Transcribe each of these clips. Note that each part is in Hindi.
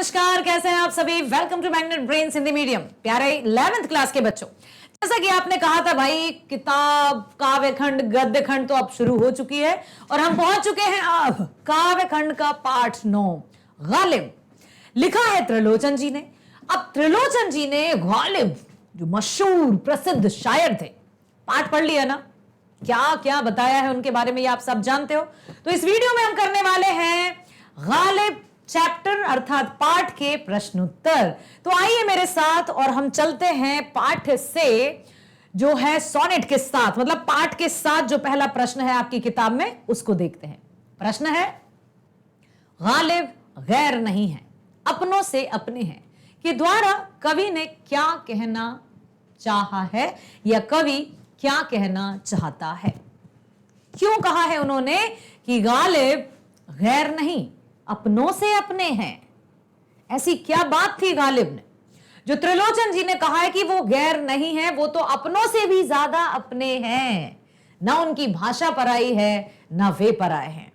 नमस्कार, कैसे हैं आप सभी। Welcome to Magnet Brains Hindi medium. प्यारे 11th क्लास के बच्चों, जैसा कि आपने कहा था भाई, किताब काव्य खंड गद्य खंड तो अब शुरू हो चुकी है और हम पहुंच चुके हैं अब काव्य खंड का पाठ 9 गालिब। लिखा है त्रिलोचन जी ने। अब त्रिलोचन जी ने गालिब जो मशहूर प्रसिद्ध शायर थे, पाठ पढ़ लिया ना, क्या क्या बताया है उनके बारे में ये आप सब जानते हो। तो इस वीडियो में हम करने वाले हैं गालिब चैप्टर अर्थात पाठ के प्रश्नोत्तर। तो आइए मेरे साथ और हम चलते हैं पाठ से जो है सोनेट के साथ, मतलब पाठ के साथ जो पहला प्रश्न है आपकी किताब में उसको देखते हैं। प्रश्न है, गालिब गैर नहीं है, अपनों से अपने हैं के द्वारा कवि ने क्या कहना चाहा है या कवि क्या कहना चाहता है। क्यों कहा है उन्होंने कि गालिब गैर नहीं, अपनों से अपने हैं। ऐसी क्या बात थी गालिब ने जो त्रिलोचन जी ने कहा है कि वो गैर नहीं है, वो तो अपनों से भी ज्यादा अपने हैं। ना उनकी भाषा पराई है ना वे पराए हैं।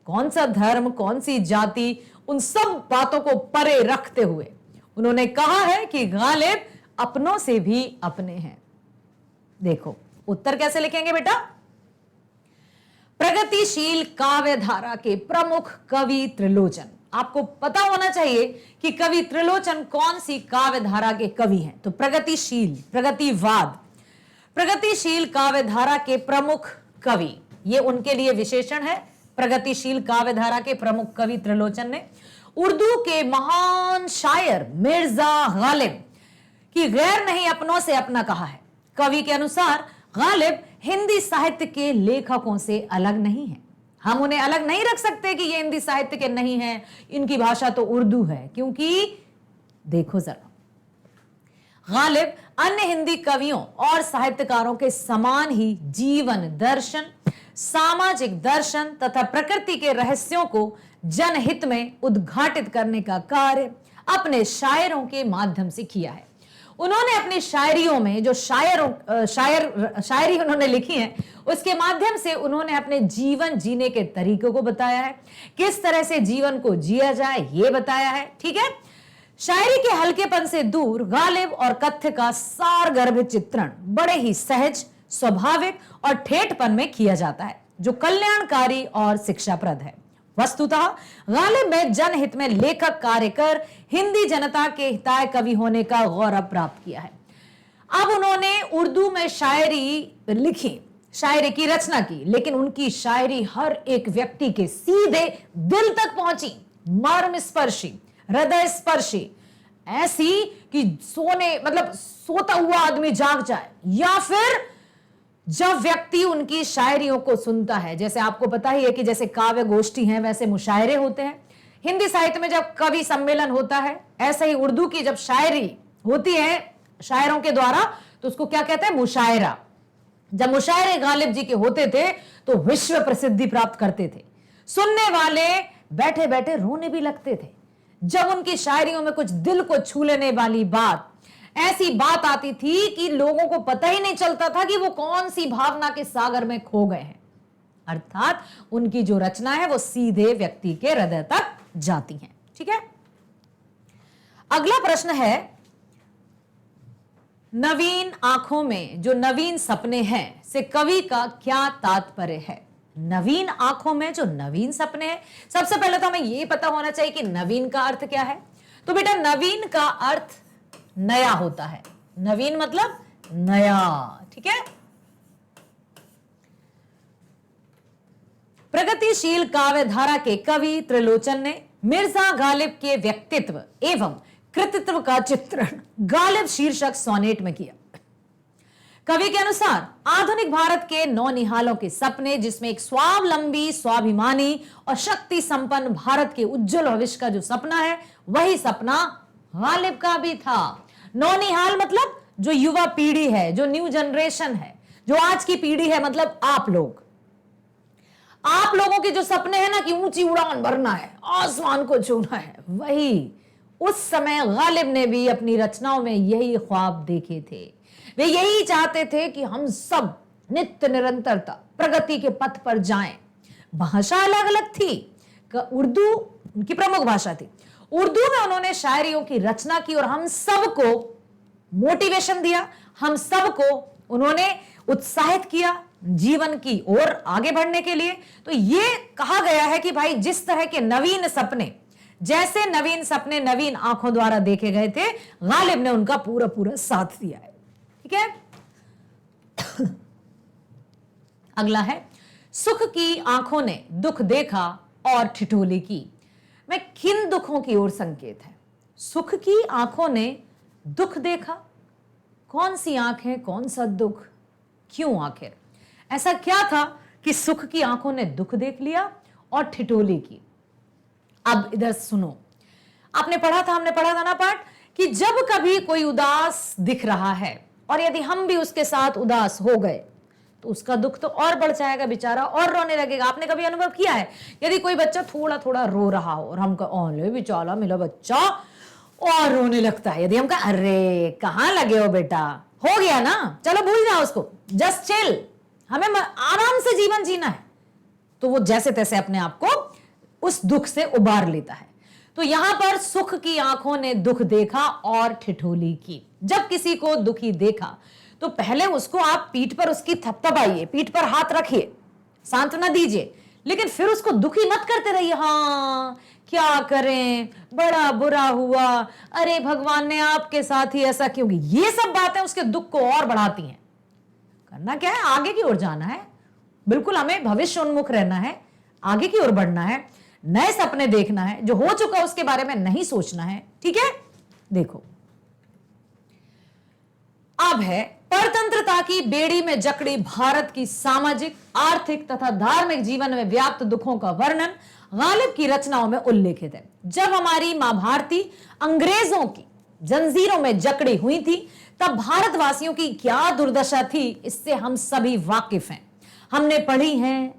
कौन सा धर्म, कौन सी जाति, उन सब बातों को परे रखते हुए उन्होंने कहा है कि गालिब अपनों से भी अपने हैं। देखो उत्तर कैसे लिखेंगे बेटा। प्रगतिशील काव्य धारा के प्रमुख कवि त्रिलोचन। आपको पता होना चाहिए कि कवि त्रिलोचन कौन सी काव्य धारा के कवि हैं। तो प्रगतिशील, प्रगतिवाद, प्रगतिशील काव्य धारा के प्रमुख कवि, ये उनके लिए विशेषण है। प्रगतिशील काव्य धारा के प्रमुख कवि त्रिलोचन ने उर्दू के महान शायर मिर्जा गालिब की गैर नहीं, अपनों से अपना कहा है। कवि के अनुसार गालिब हिंदी साहित्य के लेखकों से अलग नहीं है। हम उन्हें अलग नहीं रख सकते कि ये हिंदी साहित्य के नहीं हैं, इनकी भाषा तो उर्दू है। क्योंकि देखो जरा, गालिब अन्य हिंदी कवियों और साहित्यकारों के समान ही जीवन दर्शन, सामाजिक दर्शन तथा प्रकृति के रहस्यों को जनहित में उद्घाटित करने का कार्य अपने शायरों के माध्यम से किया है। उन्होंने अपनी शायरियों में जो शायरी उन्होंने लिखी है, उसके माध्यम से उन्होंने अपने जीवन जीने के तरीकों को बताया है, किस तरह से जीवन को जिया जाए ये बताया है। ठीक है, शायरी के हल्केपन से दूर गालिब और कथ्य का सारगर्भ चित्रण बड़े ही सहज, स्वाभाविक और ठेठपन में किया जाता है, जो कल्याणकारी और शिक्षाप्रद है। वस्तुतः गालिब में जनहित में लेखक कार्य कर हिंदी जनता के हिताय कवि होने का गौरव प्राप्त किया है। अब उन्होंने उर्दू में शायरी लिखी, शायरी की रचना की, लेकिन उनकी शायरी हर एक व्यक्ति के सीधे दिल तक पहुंची, मर्म स्पर्शी, हृदय स्पर्शी, ऐसी कि सोता हुआ आदमी जाग जाए, या फिर जब व्यक्ति उनकी शायरियों को सुनता है। जैसे आपको पता ही है कि जैसे काव्य गोष्ठी हैं वैसे मुशायरे होते हैं। हिंदी साहित्य में जब कवि सम्मेलन होता है, ऐसे ही उर्दू की जब शायरी होती है शायरों के द्वारा, तो उसको क्या कहते हैं, मुशायरा। जब मुशायरे गालिब जी के होते थे तो विश्व प्रसिद्धि प्राप्त करते थे। सुनने वाले बैठे बैठे रोने भी लगते थे जब उनकी शायरियों में कुछ दिल को छू लेने वाली बात, ऐसी बात आती थी कि लोगों को पता ही नहीं चलता था कि वो कौन सी भावना के सागर में खो गए हैं। अर्थात उनकी जो रचना है वो सीधे व्यक्ति के हृदय तक जाती है। ठीक है, अगला प्रश्न है, नवीन आंखों में जो नवीन सपने हैं से कवि का क्या तात्पर्य है। नवीन आंखों में जो नवीन सपने हैं, सबसे पहले तो हमें यह पता होना चाहिए कि नवीन का अर्थ क्या है। तो बेटा नवीन का अर्थ नया होता है। नवीन मतलब नया। ठीक है, प्रगतिशील काव्य धारा के कवि त्रिलोचन ने मिर्जा गालिब के व्यक्तित्व एवं कृतित्व का चित्रण गालिब शीर्षक सोनेट में किया। कवि के अनुसार आधुनिक भारत के नौनिहालों के सपने, जिसमें एक स्वावलंबी, स्वाभिमानी और शक्ति संपन्न भारत के उज्जवल भविष्य का जो सपना है, वही सपना गालिब का भी था। नौनिहाल मतलब जो युवा पीढ़ी है, जो न्यू जनरेशन है, जो आज की पीढ़ी है, मतलब आप लोगों के जो सपने हैं ना कि ऊंची उड़ान भरना है, आसमान को छूना है, वही उस समय गालिब ने भी अपनी रचनाओं में यही ख्वाब देखे थे। वे यही चाहते थे कि हम सब नित्य निरंतरता प्रगति के पथ पर जाएं। भाषा अलग अलग थी, उर्दू उनकी प्रमुख भाषा थी। उर्दू में उन्होंने शायरियों की रचना की और हम सबको मोटिवेशन दिया, हम सबको उन्होंने उत्साहित किया जीवन की ओर आगे बढ़ने के लिए। तो ये कहा गया है कि भाई जिस तरह के नवीन सपने, जैसे नवीन सपने नवीन आंखों द्वारा देखे गए थे, गालिब ने उनका पूरा पूरा साथ दिया है। ठीक है, अगला है, सुख की आंखों ने दुख देखा और ठिठोली की। मैं किन दुखों की ओर संकेत है? सुख की आंखों ने दुख देखा, कौन सी आंख है, कौन सा दुख, क्यों? आखिर ऐसा क्या था कि सुख की आंखों ने दुख देख लिया और ठिठोली की? अब इधर सुनो, आपने पढ़ा था, हमने पढ़ा था ना पाठ, कि जब कभी कोई उदास दिख रहा है और यदि हम भी उसके साथ उदास हो गए तो उसका दुख तो और बढ़ जाएगा, बेचारा और रोने लगेगा। आपने कभी अनुभव किया है, यदि कोई बच्चा थोड़ा थोड़ा रो रहा हो और हम कहे बेचारा मेरा बच्चा, और रोने लगता है, यदि हम कहें अरे कहां लगे हो बेटा, हो गया ना, चलो भूल जाओ उसको, जस्ट चिल, हमें आराम से जीवन जीना है, तो वो जैसे तैसे अपने आप को उस दुख से उबार लेता है। तो यहां पर सुख की आंखों ने दुख देखा और ठिठोली की। जब किसी को दुखी देखा तो पहले उसको आप पीठ पर उसकी थपथपाइए, पीठ पर हाथ रखिए, सांत्वना दीजिए, लेकिन फिर उसको दुखी मत करते रहिए। हाँ क्या करें, बड़ा बुरा हुआ, अरे भगवान ने आपके साथ ही ऐसा क्यों? ये सब बातें उसके दुख को और बढ़ाती हैं। करना क्या है, आगे की ओर जाना है, बिल्कुल हमें भविष्य उन्मुख रहना है, आगे की ओर बढ़ना है, नए सपने देखना है, जो हो चुका उसके बारे में नहीं सोचना है। ठीक है, देखो अब है परतंत्रता की बेड़ी में जकड़ी भारत की सामाजिक, आर्थिक तथा धार्मिक जीवन में व्याप्त दुखों का वर्णन गालिब की रचनाओं में उल्लेखित है। जब हमारी मां भारती अंग्रेजों की जंजीरों में जकड़ी हुई थी, तब भारतवासियों की क्या दुर्दशा थी, इससे हम सभी वाकिफ हैं। हमने पढ़ी हैं,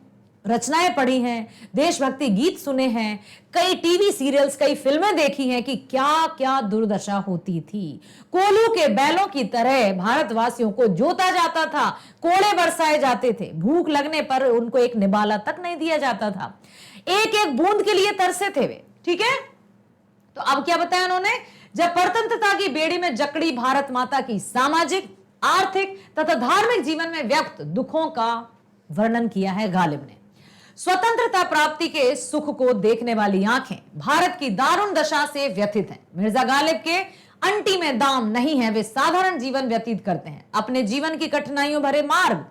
रचनाएं पढ़ी हैं, देशभक्ति गीत सुने हैं, कई टीवी सीरियल्स, कई फिल्में देखी हैं कि क्या क्या दुर्दशा होती थी। कोल्हू के बैलों की तरह भारतवासियों को जोता जाता था, कोड़े बरसाए जाते थे, भूख लगने पर उनको एक निवाला तक नहीं दिया जाता था, एक एक बूंद के लिए तरसे थे वे। ठीक है, तो अब क्या बताया उन्होंने? जब परतंत्रता की बेड़ी में जकड़ी भारत माता की सामाजिक, आर्थिक तथा धार्मिक जीवन में व्यक्त दुखों का वर्णन किया है गालिब ने। स्वतंत्रता प्राप्ति के सुख को देखने वाली आंखें भारत की दारुण दशा से व्यथित हैं। मिर्जा गालिब के अंटी में दाम नहीं है, वे साधारण जीवन व्यतीत करते हैं, अपने जीवन की कठिनाइयों भरे मार्ग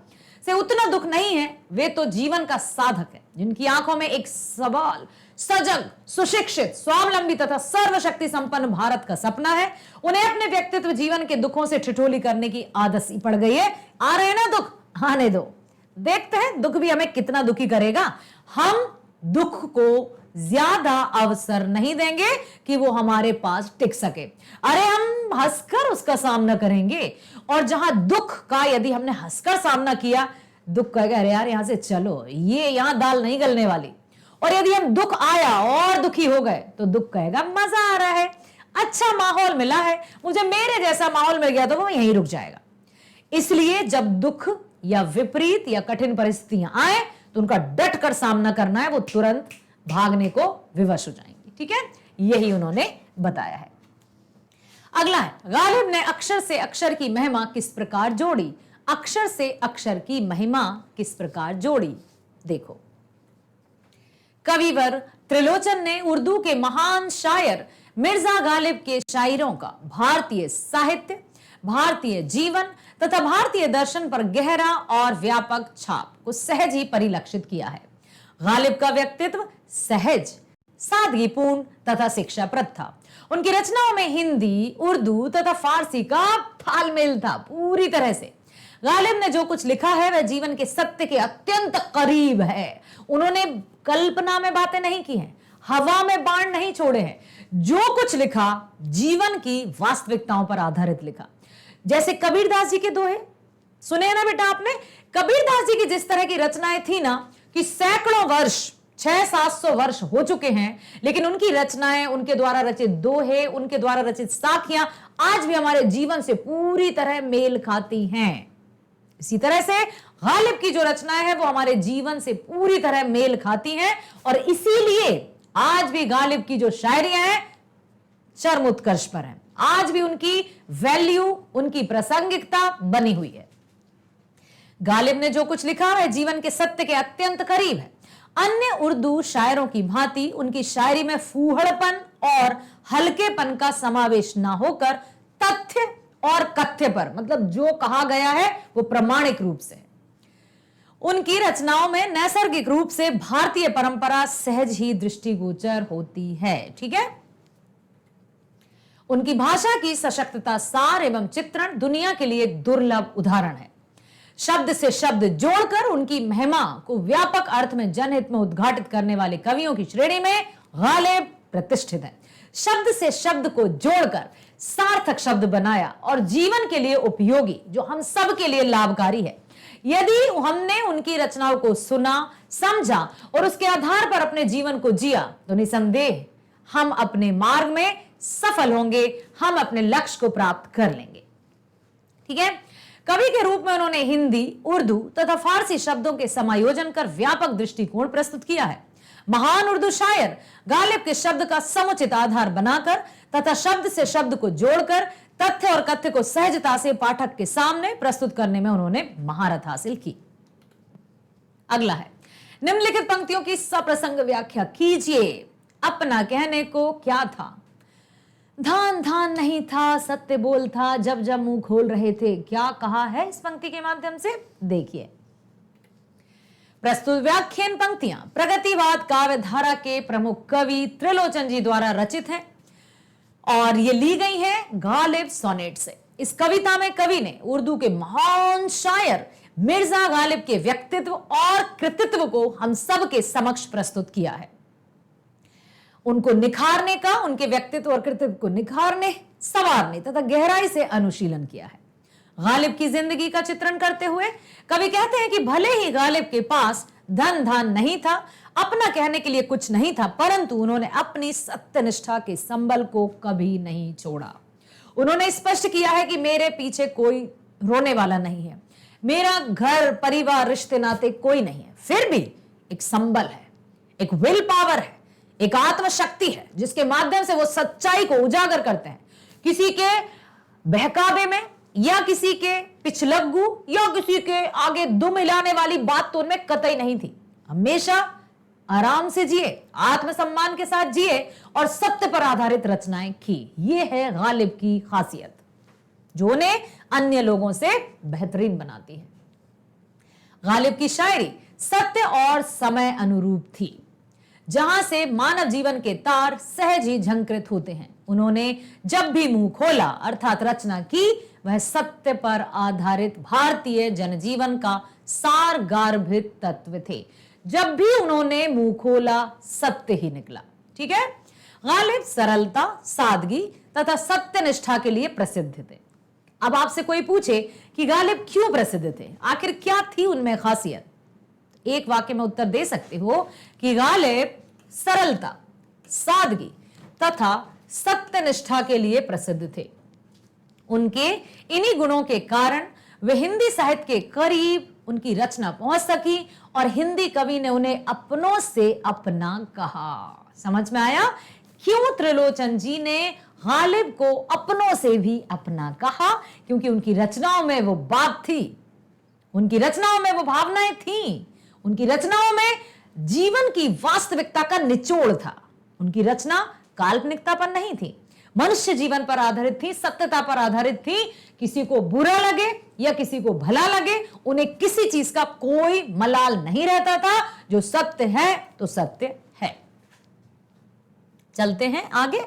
से उतना दुख नहीं है, वे तो जीवन का साधक है, जिनकी आंखों में एक सबल, सजग, सुशिक्षित, स्वावलंबी तथा सर्वशक्ति संपन्न भारत का सपना है। उन्हें अपने व्यक्तित्व जीवन के दुखों से ठिठोली करने की आदत सी पड़ गई है। आ रहे ना दुख, आने दो, देखते हैं दुख भी हमें कितना दुखी करेगा। हम दुख को ज्यादा अवसर नहीं देंगे कि वो हमारे पास टिक सके। अरे हम हंसकर उसका सामना करेंगे, और जहां दुख का यदि हमने हंसकर सामना किया, दुख कहेगा अरे यार यहां से चलो, ये यहां दाल नहीं गलने वाली। और यदि हम दुख आया और दुखी हो गए तो दुख कहेगा मजा आ रहा है, अच्छा माहौल मिला है मुझे, मेरे जैसा माहौल मिल गया तो वो यहीं रुक जाएगा। इसलिए जब दुख या विपरीत या कठिन परिस्थितियां आए तो उनका डट कर सामना करना है, वो तुरंत भागने को विवश हो जाएंगे। ठीक है, यही उन्होंने बताया है। अगला है, गालिब ने अक्षर से अक्षर की महिमा किस प्रकार जोड़ी। अक्षर से अक्षर की महिमा किस प्रकार जोड़ी, देखो। कविवर त्रिलोचन ने उर्दू के महान शायर मिर्जा गालिब के शायरों का भारतीय साहित्य, भारतीय जीवन तथा भारतीय दर्शन पर गहरा और व्यापक छाप को सहज ही परिलक्षित किया है। गालिब का व्यक्तित्व सहज, सादगीपूर्ण तथा शिक्षाप्रद था। उनकी रचनाओं में हिंदी, उर्दू तथा फारसी का तालमेल था पूरी तरह से। गालिब ने जो कुछ लिखा है वह जीवन के सत्य के अत्यंत करीब है। उन्होंने कल्पना में बातें नहीं की हैं, हवा में बाण नहीं छोड़े हैं। जो कुछ लिखा जीवन की वास्तविकताओं पर आधारित लिखा। जैसे कबीरदास जी के दोहे सुने ना बेटा आपने? कबीरदास जी की जिस तरह की रचनाएं थी ना, कि सैकड़ों वर्ष, 600-700 वर्ष हो चुके हैं, लेकिन उनकी रचनाएं, उनके द्वारा रचित दोहे, उनके द्वारा रचित साखियां आज भी हमारे जीवन से पूरी तरह मेल खाती हैं। इसी तरह से गालिब की जो रचनाएं हैं वो हमारे जीवन से पूरी तरह मेल खाती हैं, और इसीलिए आज भी गालिब की जो शायरियां हैं चरम उत्कर्ष पर हैं। आज भी उनकी वैल्यू, उनकी प्रासंगिकता बनी हुई है। गालिब ने जो कुछ लिखा है जीवन के सत्य के अत्यंत करीब है। अन्य उर्दू शायरों की भांति उनकी शायरी में फूहड़पन और हल्केपन का समावेश ना होकर तथ्य और कथ्य पर, मतलब जो कहा गया है वो प्रामाणिक रूप से है। उनकी रचनाओं में नैसर्गिक रूप से भारतीय परंपरा सहज ही दृष्टिगोचर होती है। ठीक है। उनकी भाषा की सशक्तता, सार एवं चित्रण दुनिया के लिए एक दुर्लभ उदाहरण है। शब्द से शब्द जोड़कर उनकी महिमा को व्यापक अर्थ में जनहित में उद्घाटित करने वाले कवियों की श्रेणी में गालिब प्रतिष्ठित है। शब्द से शब्द को जोड़कर सार्थक शब्द बनाया और जीवन के लिए उपयोगी, जो हम सब के लिए लाभकारी है। यदि हमने उनकी रचनाओं को सुना, समझा और उसके आधार पर अपने जीवन को जिया तो निसंदेह हम अपने मार्ग में सफल होंगे, हम अपने लक्ष्य को प्राप्त कर लेंगे। ठीक है। कवि के रूप में उन्होंने हिंदी, उर्दू तथा फारसी शब्दों के समायोजन कर व्यापक दृष्टिकोण प्रस्तुत किया है। महान उर्दू शायर गालिब के शब्द का समुचित आधार बनाकर तथा शब्द से शब्द को जोड़कर तथ्य और कथ्य को सहजता से पाठक के सामने प्रस्तुत करने में उन्होंने महारत हासिल की। अगला है, निम्नलिखित पंक्तियों की सप्रसंग व्याख्या कीजिए। अपना कहने को क्या था, धान धान नहीं था, सत्य बोल था, जब जब मुंह खोल रहे थे। क्या कहा है इस पंक्ति के माध्यम से, देखिए। प्रस्तुत व्याख्यान पंक्तियां प्रगतिवाद काव्य धारा के प्रमुख कवि त्रिलोचन जी द्वारा रचित हैं और ये ली गई हैं गालिब सोनेट से। इस कविता में कवि ने उर्दू के महान शायर मिर्जा गालिब के व्यक्तित्व और कृतित्व को हम सब के समक्ष प्रस्तुत किया है। उनको निखारने का, उनके व्यक्तित्व और कृतित्व को निखारने, संवारने तथा गहराई से अनुशीलन किया है। गालिब की जिंदगी का चित्रण करते हुए कवि कहते हैं कि भले ही गालिब के पास धन धान नहीं था, अपना कहने के लिए कुछ नहीं था, परंतु उन्होंने अपनी सत्यनिष्ठा के संबल को कभी नहीं छोड़ा। उन्होंने स्पष्ट किया है कि मेरे पीछे कोई रोने वाला नहीं है, मेरा घर परिवार रिश्ते नाते कोई नहीं है, फिर भी एक संबल है, एक विल पावर है, एक आत्मशक्ति है जिसके माध्यम से वो सच्चाई को उजागर करते हैं। किसी के बहकावे में या किसी के पिछलग्गू या किसी के आगे दुम हिलाने वाली बात तो उनमें कतई नहीं थी। हमेशा आराम से जिए, आत्मसम्मान के साथ जिए और सत्य पर आधारित रचनाएं की। यह है गालिब की खासियत जो उन्हें अन्य लोगों से बेहतरीन बनाती है। गालिब की शायरी सत्य और समय अनुरूप थी, जहां से मानव जीवन के तार सहज ही झंकृत होते हैं। उन्होंने जब भी मुंह खोला अर्थात रचना की, वह सत्य पर आधारित भारतीय जनजीवन का सार गार्भित तत्व थे। जब भी उन्होंने मुंह खोला सत्य ही निकला। ठीक है। गालिब सरलता, सादगी तथा सत्यनिष्ठा के लिए प्रसिद्ध थे। अब आपसे कोई पूछे कि गालिब क्यों प्रसिद्ध थे, आखिर क्या थी उनमें खासियत, एक वाक्य में उत्तर दे सकते हो कि गालिब सरलता, सादगी तथा सत्यनिष्ठा के लिए प्रसिद्ध थे। उनके इन्हीं गुणों के कारण वे हिंदी साहित्य के करीब उनकी रचना पहुंच सकी और हिंदी कवि ने उन्हें अपनों से अपना कहा। समझ में आया क्यों त्रिलोचन जी ने गालिब को अपनों से भी अपना कहा? क्योंकि उनकी रचनाओं में वो बात थी, उनकी रचनाओं में वो भावनाएं थी, उनकी रचनाओं में जीवन की वास्तविकता का निचोड़ था। उनकी रचना काल्पनिकता पर नहीं थी, मनुष्य जीवन पर आधारित थी, सत्यता पर आधारित थी। किसी को बुरा लगे या किसी को भला लगे, उन्हें किसी चीज का कोई मलाल नहीं रहता था। जो सत्य है तो सत्य है। चलते हैं आगे।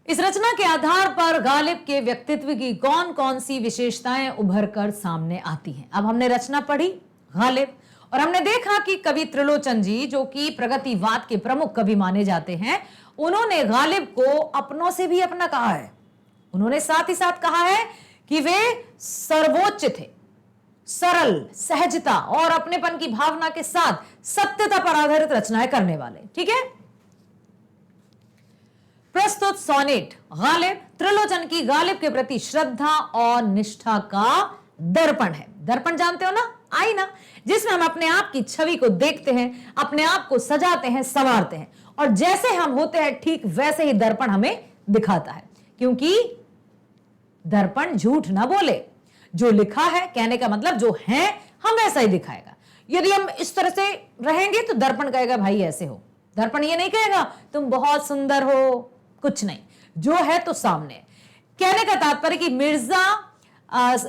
इस रचना के आधार पर गालिब के व्यक्तित्व की कौन कौन सी विशेषताएं उभर कर सामने आती हैं। अब हमने रचना पढ़ी गालिब और हमने देखा कि कवि त्रिलोचन जी, जो कि प्रगतिवाद के प्रमुख कवि माने जाते हैं, उन्होंने गालिब को अपनों से भी अपना कहा है। उन्होंने साथ ही साथ कहा है कि वे सर्वोच्च थे, सरल, सहजता और अपनेपन की भावना के साथ सत्यता पर आधारित रचनाएं करने वाले। ठीक है। प्रस्तुत सोनेट गालिब त्रिलोचन की गालिब के प्रति श्रद्धा और निष्ठा का दर्पण है। दर्पण जानते हो ना, आईना, जिसमें हम अपने आप की छवि को देखते हैं, अपने आप को सजाते हैं, संवारते हैं और जैसे हम होते हैं ठीक वैसे ही दर्पण हमें दिखाता है, क्योंकि दर्पण झूठ ना बोले। जो लिखा है, कहने का मतलब जो है हम वैसा ही दिखाएगा। यदि हम इस तरह से रहेंगे तो दर्पण कहेगा भाई ऐसे हो। दर्पण ये नहीं कहेगा तुम बहुत सुंदर हो, कुछ नहीं, जो है तो सामने। कहने का तात्पर्य कि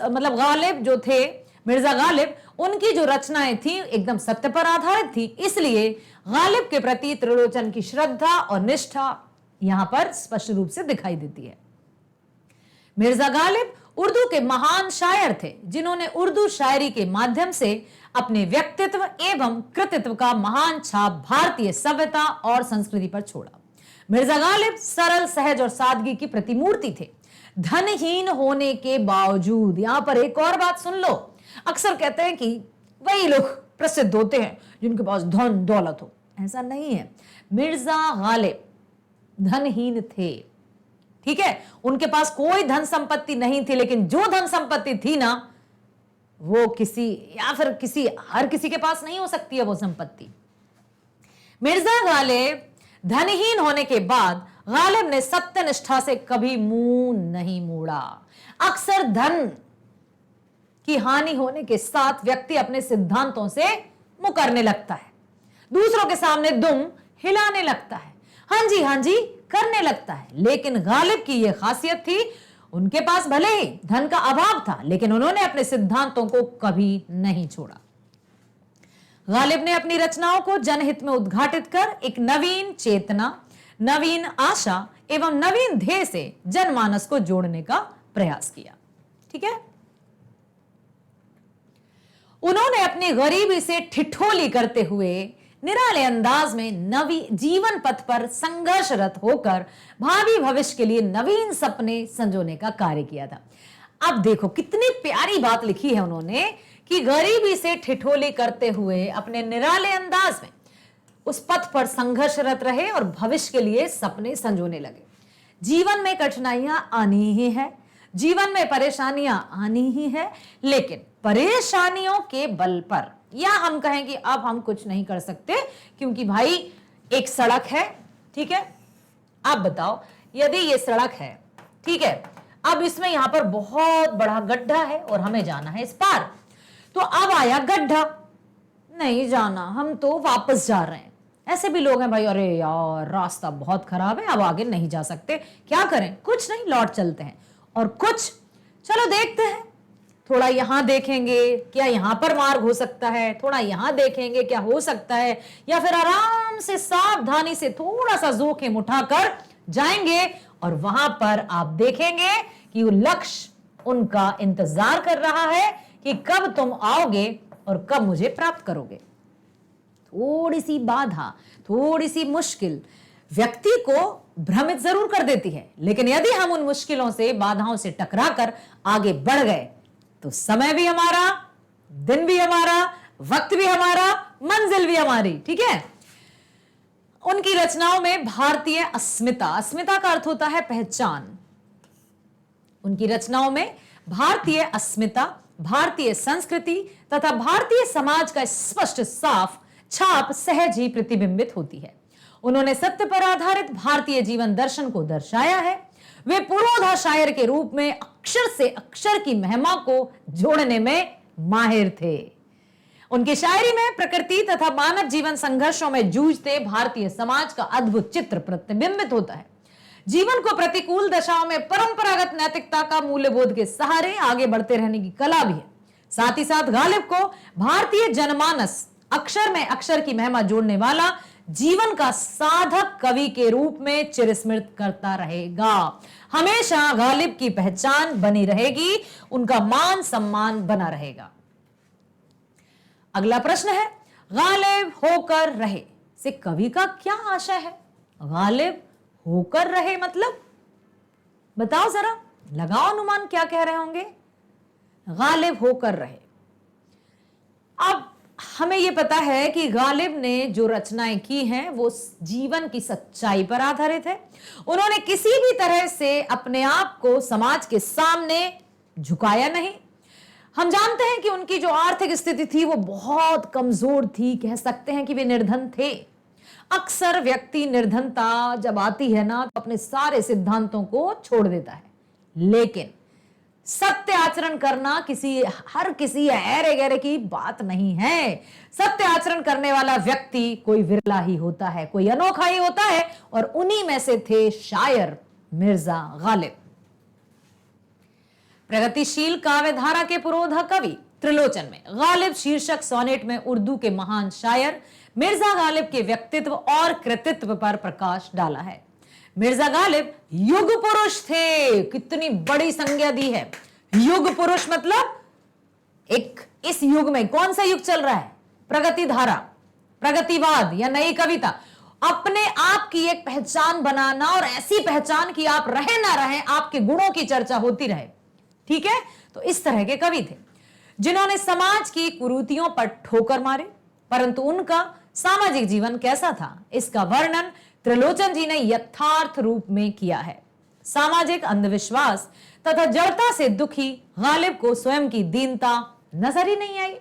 मतलब गालिब जो थे, मिर्जा गालिब, उनकी जो रचनाएं थी एकदम सत्य पर आधारित थी, इसलिए गालिब के प्रति त्रिलोचन की श्रद्धा और निष्ठा यहां पर स्पष्ट रूप से दिखाई देती है। मिर्जा गालिब उर्दू के महान शायर थे, जिन्होंने उर्दू शायरी के माध्यम से अपने व्यक्तित्व एवं कृतित्व का महान छाप भारतीय सभ्यता और संस्कृति पर छोड़ा। मिर्जा गालिब सरल, सहज और सादगी की प्रतिमूर्ति थे। धनहीन होने के बावजूद, यहां पर एक और बात सुन लो, अक्सर कहते हैं कि वही लोग प्रसिद्ध होते हैं जिनके पास धन दौलत हो। ऐसा नहीं है। मिर्जा गालिब धनहीन थे, ठीक है, उनके पास कोई धन संपत्ति नहीं थी, लेकिन जो धन संपत्ति थी ना, वो किसी या फिर किसी हर किसी के पास नहीं हो सकती है वो संपत्ति। मिर्जा गालिब धनहीन होने के बाद गालिब ने सत्यनिष्ठा से कभी मुंह नहीं मोड़ा। अक्सर धन की हानि होने के साथ व्यक्ति अपने सिद्धांतों से मुकरने लगता है, दूसरों के सामने दुम हिलाने लगता है, हाँ जी करने लगता है। लेकिन गालिब की यह खासियत थी, उनके पास भले ही धन का अभाव था, लेकिन उन्होंने अपने सिद्धांतों को कभी नहीं छोड़ा। गालिब ने अपनी रचनाओं को जनहित में उद्घाटित कर एक नवीन चेतना, नवीन आशा एवं नवीन ध्येय से जनमानस को जोड़ने का प्रयास किया। ठीक है, उन्होंने अपनी गरीबी से ठिठोली करते हुए निराले अंदाज में नवी जीवन पथ पर संघर्षरत होकर भावी भविष्य के लिए नवीन सपने संजोने का कार्य किया था। अब देखो कितनी प्यारी बात लिखी है उन्होंने कि गरीबी से ठिठोली करते हुए अपने निराले अंदाज में उस पथ पर संघर्षरत रहे और भविष्य के लिए सपने संजोने लगे। जीवन में कठिनाइयां आनी ही है, जीवन में परेशानियां आनी ही है, लेकिन परेशानियों के बल पर, या हम कहें कि अब हम कुछ नहीं कर सकते क्योंकि भाई एक सड़क है, ठीक है, आप बताओ यदि ये सड़क है, ठीक है, अब इसमें यहां पर बहुत बड़ा गड्ढा है और हमें जाना है इस पार, तो अब आया गड्ढा, नहीं जाना, हम तो वापस जा रहे हैं। ऐसे भी लोग हैं भाई, अरे यार रास्ता बहुत खराब है, अब आगे नहीं जा सकते, क्या करें, कुछ नहीं, लौट चलते हैं। और कुछ चलो देखते हैं, थोड़ा यहां देखेंगे क्या यहां पर मार्ग हो सकता है, थोड़ा यहां देखेंगे क्या हो सकता है, या फिर आराम से सावधानी से थोड़ा सा जोखिम उठाकर जाएंगे और वहां पर आप देखेंगे कि वो लक्ष्य उनका इंतजार कर रहा है कि कब तुम आओगे और कब मुझे प्राप्त करोगे। थोड़ी सी बाधा, थोड़ी सी मुश्किल व्यक्ति को भ्रमित जरूर कर देती है, लेकिन यदि हम उन मुश्किलों से, बाधाओं से टकराकर आगे बढ़ गए तो समय भी हमारा, दिन भी हमारा, वक्त भी हमारा, मंजिल भी हमारी। ठीक है, उनकी रचनाओं में भारतीय अस्मिता, अस्मिता का अर्थ होता है पहचान, उनकी रचनाओं में भारतीय अस्मिता, भारतीय संस्कृति तथा भारतीय समाज का स्पष्ट साफ छाप सहज ही प्रतिबिंबित होती है। उन्होंने सत्य पर आधारित भारतीय जीवन दर्शन को दर्शाया है। वे पुरोधा शायर के रूप में अक्षर से अक्षर की महिमा को जोड़ने में माहिर थे। उनकी शायरी में प्रकृति तथा मानव जीवन संघर्षों में जूझते भारतीय समाज का अद्भुत चित्र प्रतिबिंबित होता है। जीवन को प्रतिकूल दशाओं में परंपरागत नैतिकता का मूल्यबोध के सहारे आगे बढ़ते रहने की कला भी है। साथ ही साथ गालिब को भारतीय जनमानस अक्षर में अक्षर की महिमा जोड़ने वाला जीवन का साधक कवि के रूप में चिरस्मृत करता रहेगा। हमेशा गालिब की पहचान बनी रहेगी, उनका मान सम्मान बना रहेगा। अगला प्रश्न है, गालिब होकर रहे से कवि का क्या आशय है? गालिब होकर रहे मतलब बताओ जरा, लगाओ अनुमान, क्या कह रहे होंगे? गालिब होकर रहे। अब हमें यह पता है कि गालिब ने जो रचनाएं की हैं वो जीवन की सच्चाई पर आधारित है। उन्होंने किसी भी तरह से अपने आप को समाज के सामने झुकाया नहीं। हम जानते हैं कि उनकी जो आर्थिक स्थिति थी वो बहुत कमजोर थी, कह सकते हैं कि वे निर्धन थे। अक्सर व्यक्ति निर्धनता जब आती है ना तो अपने सारे सिद्धांतों को छोड़ देता है, लेकिन सत्य आचरण करना हर किसी ऐरे गैरे की बात नहीं है। सत्य आचरण करने वाला व्यक्ति कोई विरला ही होता है, कोई अनोखा ही होता है, और उन्हीं में से थे शायर मिर्जा गालिब। प्रगतिशील काव्यधारा के पुरोधा कवि त्रिलोचन में गालिब शीर्षक सोनेट में उर्दू के महान शायर मिर्जा गालिब के व्यक्तित्व और कृतित्व पर प्रकाश डाला है। मिर्जा गालिब युग पुरुष थे। कितनी बड़ी संज्ञा दी है। युग पुरुष मतलब इस युग में कौन सा युग चल रहा है? प्रगति धारा, प्रगतिवाद या नई कविता। अपने आप की एक पहचान बनाना, और ऐसी पहचान की आप रहे ना रहे, आपके गुणों की चर्चा होती रहे। ठीक है, तो इस तरह के कवि थे जिन्होंने समाज की कुरीतियों पर ठोकर मारे, परंतु उनका सामाजिक जीवन कैसा था इसका वर्णन त्रिलोचन जी ने यथार्थ रूप में किया है। सामाजिक अंधविश्वास तथा जड़ता से दुखी गालिब को स्वयं की दीनता नजर ही नहीं आई।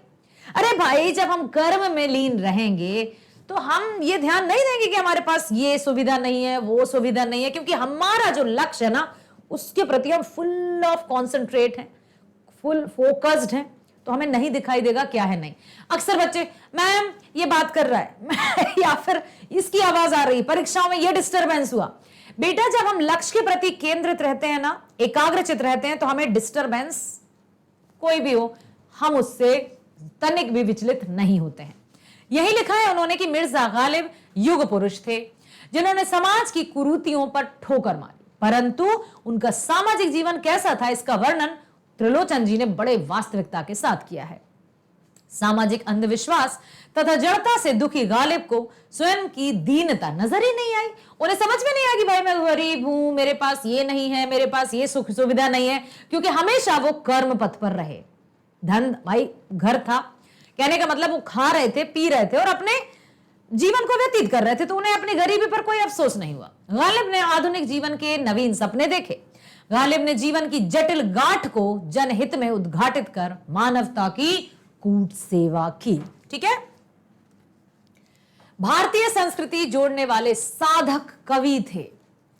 अरे भाई, जब हम कर्म में लीन रहेंगे तो हम ये ध्यान नहीं देंगे कि हमारे पास ये सुविधा नहीं है, वो सुविधा नहीं है, क्योंकि हमारा जो लक्ष्य है ना उसके प्रति हम फुल ऑफ कॉन्सेंट्रेट हैं, फुल फोकस्ड हैं, तो हमें नहीं दिखाई देगा क्या है नहीं। अक्सर बच्चे, मैम ये बात कर रहा है या फिर इसकी आवाज आ रही, परीक्षाओं में ये डिस्टरबेंस हुआ। बेटा, जब हम लक्ष्य के प्रति केंद्रित रहते हैं ना, एकाग्रचित रहते हैं, तो हमें डिस्टरबेंस कोई भी हो, हम उससे तनिक भी विचलित नहीं होते हैं। यही लिखा है उन्होंने कि मिर्जा गालिब युग पुरुष थे जिन्होंने समाज की कुरीतियों पर ठोकर मारी, परंतु उनका सामाजिक जीवन कैसा था इसका वर्णन त्रिलोचन जी ने बड़े वास्तविकता के साथ किया है। सामाजिक अंधविश्वास तथा जड़ता से दुखी गालिब को स्वयं की दीनता नजर ही नहीं आई। उन्हें समझ में नहीं आया कि भाई मैं गरीब हूं, मेरे पास ये नहीं है, मेरे पास ये सुख सुविधा नहीं है, क्योंकि हमेशा वो कर्म पथ पर रहे। धन भाई घर था, कहने का मतलब वो खा रहे थे, पी रहे थे और अपने जीवन को व्यतीत कर रहे थे, तो उन्हें अपनी गरीबी पर कोई अफसोस नहीं हुआ। गालिब ने आधुनिक जीवन के नवीन सपने देखे। गालिब ने जीवन की जटिल गांठ को जनहित में उद्घाटित कर मानवता की कूट सेवा की। ठीक है, भारतीय संस्कृति जोड़ने वाले साधक कवि थे,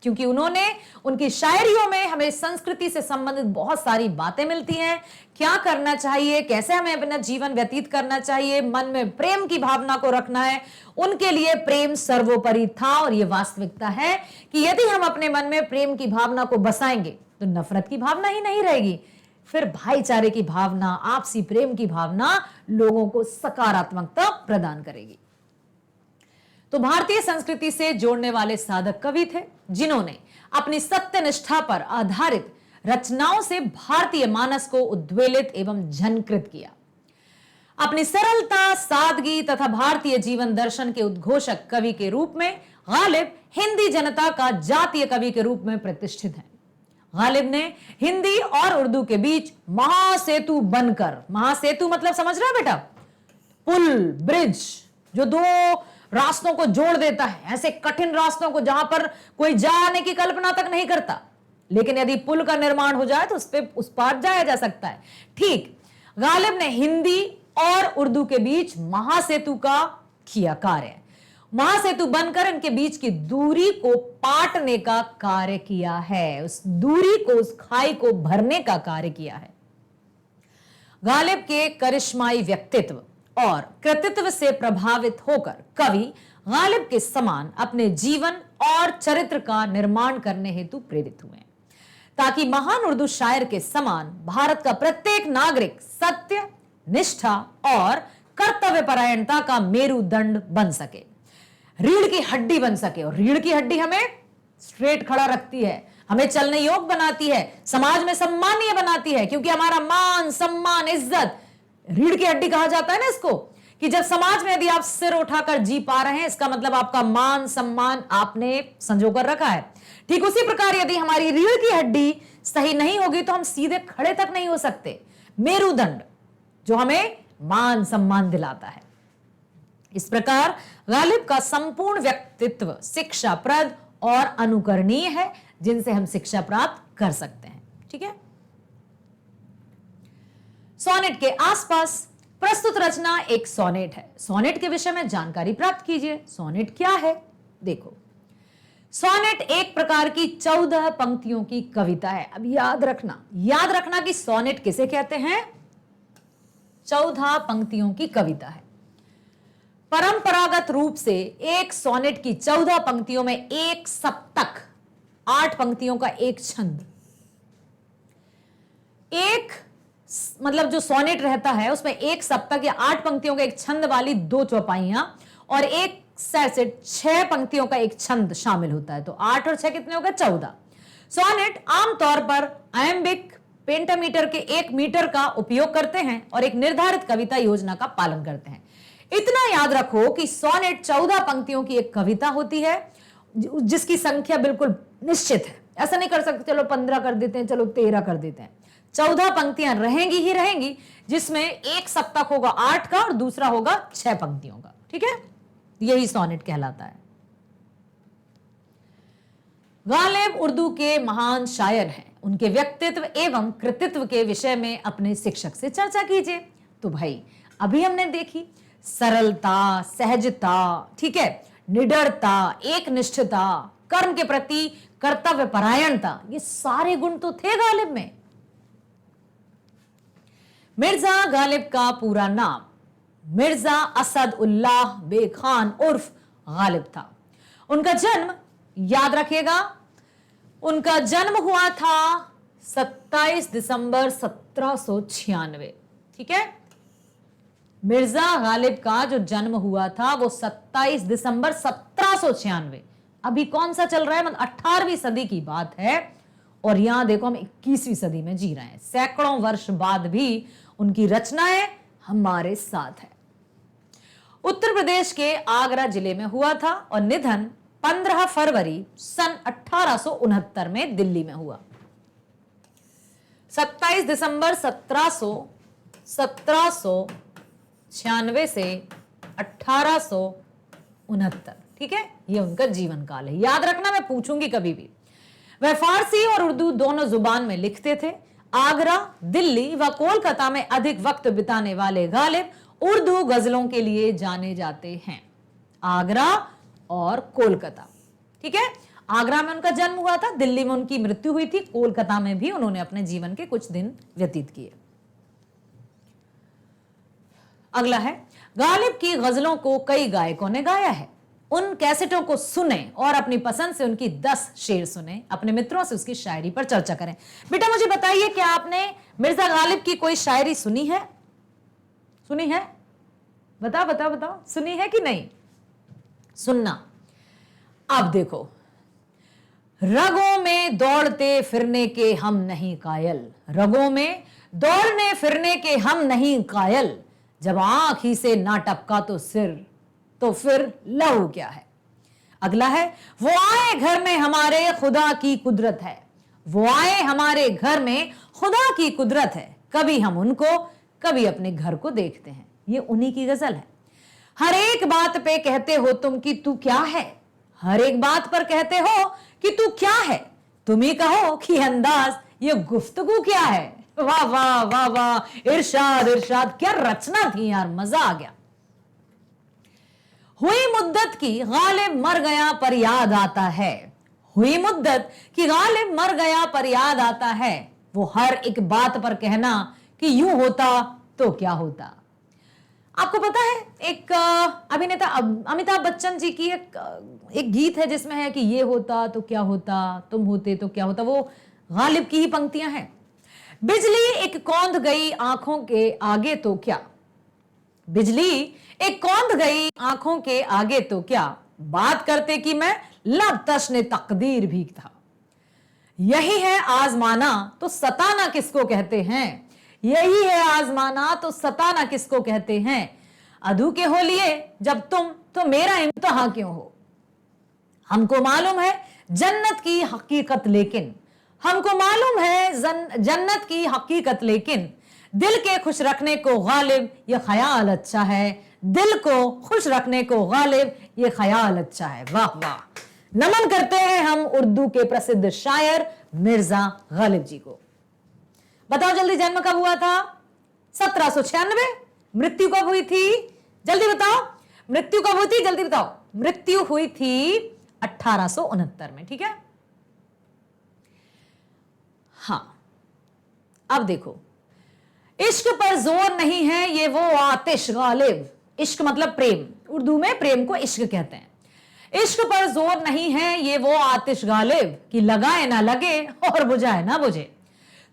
क्योंकि उन्होंने उनकी शायरियों में हमें संस्कृति से संबंधित बहुत सारी बातें मिलती हैं। क्या करना चाहिए, कैसे हमें अपना जीवन व्यतीत करना चाहिए, मन में प्रेम की भावना को रखना है। उनके लिए प्रेम सर्वोपरि था, और यह वास्तविकता है कि यदि हम अपने मन में प्रेम की भावना को बसाएंगे तो नफरत की भावना ही नहीं रहेगी, फिर भाईचारे की भावना, आपसी प्रेम की भावना लोगों को सकारात्मकता प्रदान करेगी। तो भारतीय संस्कृति से जोड़ने वाले साधक कवि थे जिन्होंने अपनी सत्यनिष्ठा पर आधारित रचनाओं से भारतीय मानस को उद्वेलित एवं झंकृत किया। अपनी सरलता, सादगी तथा भारतीय जीवन दर्शन के उद्घोषक कवि के रूप में गालिब हिंदी जनता का जातीय कवि के रूप में प्रतिष्ठित हैं। गालिब ने हिंदी और उर्दू के बीच महासेतु बनकर, महासेतु मतलब समझ रहे हो बेटा, पुल, ब्रिज, जो दो रास्तों को जोड़ देता है, ऐसे कठिन रास्तों को जहां पर कोई जाने की कल्पना तक नहीं करता, लेकिन यदि पुल का निर्माण हो जाए तो उस पार जाया जा सकता है। ठीक, गालिब ने हिंदी और उर्दू के बीच महासेतु का किया कार्य। महासेतु बनकर इनके बीच की दूरी को पाटने का कार्य किया है, उस दूरी को, उस खाई को भरने का कार्य किया है। गालिब के करिश्माई व्यक्तित्व और कृतित्व से प्रभावित होकर कवि गालिब के समान अपने जीवन और चरित्र का निर्माण करने हेतु प्रेरित हुए, ताकि महान उर्दू शायर के समान भारत का प्रत्येक नागरिक सत्य, निष्ठा और कर्तव्यपरायणता का मेरुदंड बन सके, रीढ़ की हड्डी बन सके। और रीढ़ की हड्डी हमें स्ट्रेट खड़ा रखती है, हमें चलने योग्य बनाती है, समाज में सम्मानीय बनाती है, क्योंकि हमारा मान, सम्मान, इज्जत, रीढ़ की हड्डी कहा जाता है ना इसको, कि जब समाज में यदि आप सिर उठाकर जी पा रहे हैं, इसका मतलब आपका मान सम्मान आपने संजो कर रखा है। ठीक उसी प्रकार यदि हमारी रीढ़ की हड्डी सही नहीं होगी तो हम सीधे खड़े तक नहीं हो सकते। मेरुदंड जो हमें मान सम्मान दिलाता है। इस प्रकार गालिब का संपूर्ण व्यक्तित्व शिक्षाप्रद और अनुकरणीय है, जिनसे हम शिक्षा प्राप्त कर सकते हैं। ठीक है, सोनेट के आसपास प्रस्तुत रचना एक सोनेट है। सोनेट के विषय में जानकारी प्राप्त कीजिए। सोनेट क्या है? देखो, सोनेट एक प्रकार की 14 पंक्तियों की कविता है। अब याद रखना कि सोनेट किसे कहते हैं? 14 पंक्तियों की कविता है। परंपरागत रूप से एक सोनेट की 14 पंक्तियों में एक सप्तक, 8 पंक्तियों का एक छंद, एक मतलब जो सोनेट रहता है उसमें एक सप्तक या 8 पंक्तियों का एक छंद वाली 2 चौपाइयां और एक सेट 6 पंक्तियों का एक छंद शामिल होता है। तो 8 और 6 कितने हो गए? 14। सोनेट आमतौर पर आयम्बिक पेंटामीटर के 1 मीटर का उपयोग करते हैं और एक निर्धारित कविता योजना का पालन करते हैं। इतना याद रखो कि सोनेट 14 पंक्तियों की एक कविता होती है जिसकी संख्या बिल्कुल निश्चित है। ऐसा नहीं कर सकते चलो 15 कर देते हैं, चलो 13 कर देते हैं। 14 पंक्तियां रहेंगी ही रहेंगी, जिसमें एक सप्तक होगा 8 का और दूसरा होगा 6 पंक्तियों का। ठीक है, यही सोनेट कहलाता है। गालिब उर्दू के महान शायर हैं। उनके व्यक्तित्व एवं कृतित्व के विषय में अपने शिक्षक से चर्चा कीजिए। तो भाई अभी हमने देखी सरलता, सहजता, ठीक है, निडरता, एकनिष्ठता, कर्म के प्रति कर्तव्य परायणता, ये सारे गुण तो थे गालिब में। मिर्जा गालिब का पूरा नाम मिर्जा असद उल्लाह बेग खान उर्फ गालिब था। उनका जन्म याद रखिएगा, उनका जन्म हुआ था 27 दिसंबर 1796। ठीक है, मिर्जा गालिब का जो जन्म हुआ था वो 27 दिसंबर 1796। अभी कौन सा चल रहा है? मतलब 18वीं सदी की बात है और यहां देखो हम 21वीं सदी में जी रहे हैं। सैकड़ों वर्ष बाद भी उनकी रचनाएं हमारे साथ है। उत्तर प्रदेश के आगरा जिले में हुआ था और निधन 15 फरवरी सन 1869 में दिल्ली में हुआ। 27 दिसंबर 1796 से 1869। ठीक है, ये उनका जीवन काल है। याद रखना, मैं पूछूंगी कभी भी। वह फारसी और उर्दू दोनों जुबान में लिखते थे। आगरा, दिल्ली व कोलकाता में अधिक वक्त बिताने वाले गालिब उर्दू गजलों के लिए जाने जाते हैं। आगरा और कोलकाता, ठीक है, आगरा में उनका जन्म हुआ था, दिल्ली में उनकी मृत्यु हुई थी, कोलकाता में भी उन्होंने अपने जीवन के कुछ दिन व्यतीत किए। अगला है, गालिब की गजलों को कई गायकों ने गाया है। उन कैसेटों को सुने और अपनी पसंद से उनकी 10 शेर सुने। अपने मित्रों से उसकी शायरी पर चर्चा करें। बेटा मुझे बताइए, क्या आपने मिर्जा गालिब की कोई शायरी सुनी है? सुनी है? बताओ सुनी है कि नहीं? सुनना। अब देखो, रगों में दौड़ते फिरने के हम नहीं कायल, रगों में दौड़ने फिरने के हम नहीं कायल, जब आंख ही से ना टपका तो सिर, तो फिर लहू क्या है। अगला है, वो आए घर में हमारे खुदा की कुदरत है, वो आए हमारे घर में खुदा की कुदरत है, कभी हम उनको कभी अपने घर को देखते हैं। ये उन्हीं की गजल है। हर एक बात पे कहते हो तुम कि तू क्या है, हर एक बात पर कहते हो कि तू क्या है, तुम ही कहो कि अंदाज ये गुफ्तगू क्या है। वाह वाह वाह वाह, इरशाद इरशाद, क्या रचना थी यार, मजा आ गया। हुई मुद्दत की गालिब मर गया पर याद आता है, हुई मुद्दत की गालिब मर गया पर याद आता है, वो हर एक बात पर कहना कि यूं होता तो क्या होता। आपको पता है, एक अभिनेता अमिताभ बच्चन जी की एक गीत है जिसमें है कि ये होता तो क्या होता, तुम होते तो क्या होता। वो गालिब की ही पंक्तियां हैं। बिजली एक कौंध गई आंखों के आगे तो क्या, बिजली एक कौंध गई आंखों के आगे तो क्या, बात करते कि मैं लब तश्न तकदीर भी था। यही है आजमाना तो सताना किसको कहते हैं, यही है आजमाना तो सताना किसको कहते हैं। अधू के हो लिए जब तुम तो मेरा इम्तिहान क्यों हो। हमको मालूम है जन्नत की हकीकत, लेकिन हमको मालूम है जन्नत की हकीकत, लेकिन दिल के खुश रखने को गालिब ये ख्याल अच्छा है, दिल को खुश रखने को गालिब ये ख्याल अच्छा है। वाह वाह, नमन करते हैं हम उर्दू के प्रसिद्ध शायर मिर्जा गालिब जी को। बताओ जल्दी, जन्म कब हुआ था? 1796। मृत्यु कब हुई थी? जल्दी बताओ, मृत्यु कब हुई थी? जल्दी बताओ। मृत्यु हुई थी 1869 में। ठीक है, हां, अब देखो, इश्क पर जोर नहीं है ये वो आतिश गालिब। इश्क मतलब प्रेम, उर्दू में प्रेम को इश्क कहते हैं। इश्क पर जोर नहीं है ये वो आतिश गालिब कि लगाए ना लगे और बुझाए ना बुझे।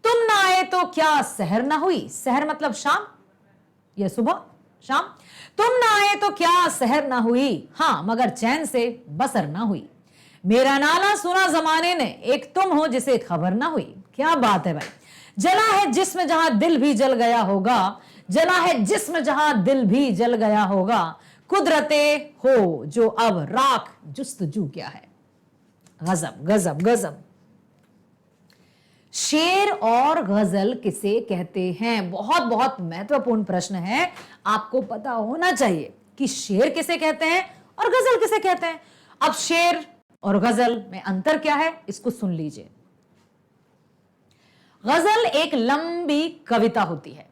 तुम ना आए तो क्या सहर ना हुई। सहर मतलब शाम या सुबह, शाम। तुम ना आए तो क्या सहर ना हुई, हां मगर चैन से बसर ना हुई। मेरा नाला सुना जमाने ने, एक तुम हो जिसे खबर ना हुई। क्या बात है भाई। जला है जिस्म जहां दिल भी जल गया होगा, जला है जिस्म जहां दिल भी जल गया होगा। कुदरते हो जो अब राख जुस्तजू क्या है। गजब गजब गजब। शेर और गजल किसे कहते हैं? बहुत बहुत महत्वपूर्ण प्रश्न है, आपको पता होना चाहिए कि शेर किसे कहते हैं और गजल किसे कहते हैं। अब शेर और गजल में अंतर क्या है, इसको सुन लीजिए। गजल एक लंबी कविता होती है,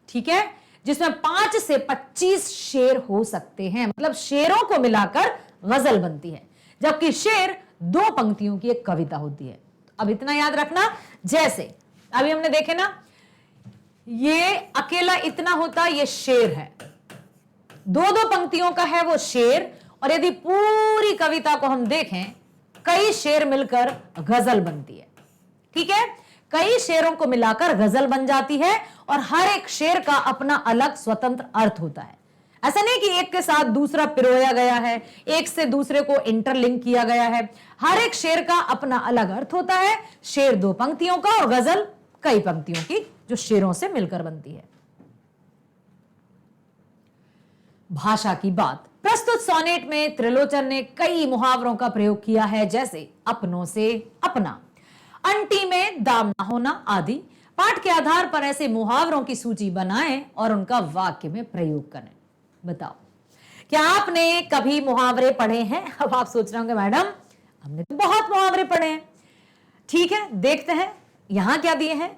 ठीक है, जिसमें 5 से 25 शेर हो सकते हैं, मतलब शेरों को मिलाकर गजल बनती है। जबकि शेर 2 पंक्तियों की एक कविता होती है। अब इतना याद रखना, जैसे अभी हमने देखे ना, ये अकेला इतना होता ये शेर है, 2-2 पंक्तियों का है वो शेर। और यदि पूरी कविता को हम देखें, कई शेर मिलकर गजल बनती है। ठीक है, कई शेरों को मिलाकर गजल बन जाती है और हर एक शेर का अपना अलग स्वतंत्र अर्थ होता है। ऐसा नहीं कि एक के साथ दूसरा पिरोया गया है, एक से दूसरे को इंटरलिंक किया गया है। हर एक शेर का अपना अलग अर्थ होता है। शेर 2 पंक्तियों का और गजल कई पंक्तियों की, जो शेरों से मिलकर बनती है। भाषा की बात। प्रस्तुत सोनेट में त्रिलोचन ने कई मुहावरों का प्रयोग किया है, जैसे अपनों से अपना, अंटी में दाम ना होना आदि। पाठ के आधार पर ऐसे मुहावरों की सूची बनाएं और उनका वाक्य में प्रयोग करें। बताओ, क्या आपने कभी मुहावरे पढ़े हैं? अब आप सोच रहे होंगे मैडम हमने तो बहुत मुहावरे पढ़े हैं। ठीक है, देखते हैं यहां क्या दिए हैं।